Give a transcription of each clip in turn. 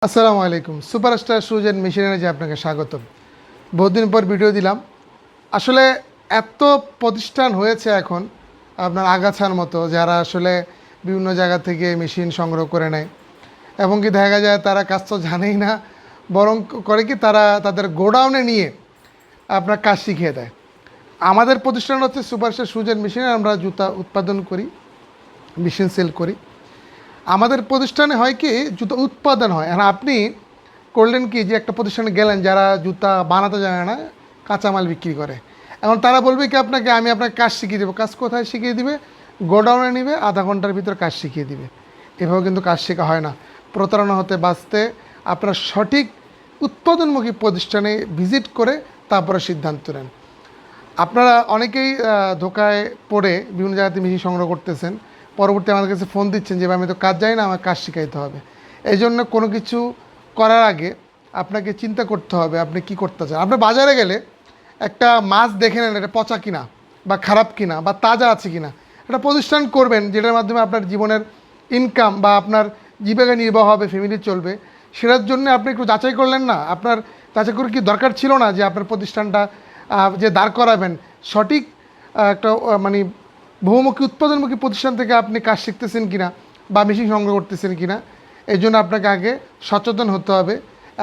আসসালামু আলাইকুম। Superstar shoes and মেশিনারিজে আপনাকে স্বাগতম। বহুদিন পর ভিডিও দিলাম। আসলে এত প্রতিষ্ঠান হয়েছে এখন আপনার আগাছার মতো, যারা আসলে বিভিন্ন জায়গা থেকে মেশিন সংগ্রহ করে নেয় এবং কি দেখা যায় তারা কাজ তো জানেই না, বরং করে কি তারা তাদের গোডাউনে নিয়ে আপনার কাজ শিখিয়ে দেয়। আমাদের প্রতিষ্ঠান হচ্ছে সুপারস্টার শুজ অ্যান্ড মেশিনারি। আমরা জুতা উৎপাদন করি, মেশিন সেল করি। আমাদের প্রতিষ্ঠানে হয় কি, জুতো উৎপাদন হয়। আর আপনি করলেন কি, যে একটা প্রতিষ্ঠানে গেলেন যারা জুতা বানাতে জানে না, কাঁচামাল বিক্রি করে। এখন তারা বলবে কি আপনাকে, আমি আপনাকে কাজ শিখিয়ে দেবো। কাজ কোথায় শিখিয়ে দিবে? গোডাউনে নিবে, আধা ঘন্টার ভিতর কাজ শিখিয়ে দিবে। এভাবে কিন্তু কাজ শেখা হয় না। প্রতারণা হতে বাঁচতে আপনার সঠিক উৎপাদনমুখী প্রতিষ্ঠানে ভিজিট করে তারপরে সিদ্ধান্ত নেন। আপনারা অনেকেই ধোকায় পড়ে বিভিন্ন জায়গাতে মেশিন সংগ্রহ করতেছেন, পরবর্তী আমাদের কাছে ফোন দিচ্ছেন যে আমি তো কাজ জানি না, আমার কাজ শিখাইতে হবে। এই জন্য কোনো কিছু করার আগে আপনাকে চিন্তা করতে হবে আপনি কি করতে চান। আপনি বাজারে গেলে একটা মাছ দেখে নেন, এটা পচা কিনা বা খারাপ কিনা বা তাজা আছে কিনা। একটা প্রতিষ্ঠান করবেন যেটার মাধ্যমে আপনার জীবনের ইনকাম বা আপনার জীবিকা নির্বাহ হবে, ফ্যামিলি চলবে, সেটার জন্য আপনি একটু যাচাই করলেন না? আপনার যাচাই করে কি দরকার ছিল না যে আপনার প্রতিষ্ঠানটা যে দাঁড় করাবেন সঠিক একটা মানে বহুমুখী উৎপাদনমুখী প্রতিষ্ঠান থেকে আপনি কাজ শিখতেছেন কিনা বা মেশিন সংগ্রহ করতেছেন কিনা? এই জন্য আপনাকে আগে সচেতন হতে হবে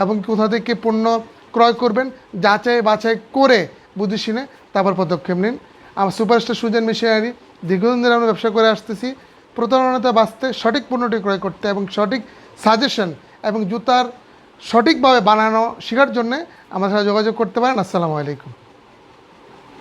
এবং কোথা থেকে পণ্য ক্রয় করবেন যাচাই বাছাই করে বুঝে শুনে তারপর পদক্ষেপ নিন। আমার সুপারস্টার শুজ অ্যান্ড মেশিনারি দীর্ঘদিন ধরে আমরা ব্যবসা করে আসতেছি। প্রতারণাতে বাঁচতে, সঠিক পণ্যটি ক্রয় করতে এবং সঠিক সাজেশন এবং জুতার সঠিকভাবে বানানো শেখার জন্যে আমার সাথে যোগাযোগ করতে পারেন। আসসালামু আলাইকুম।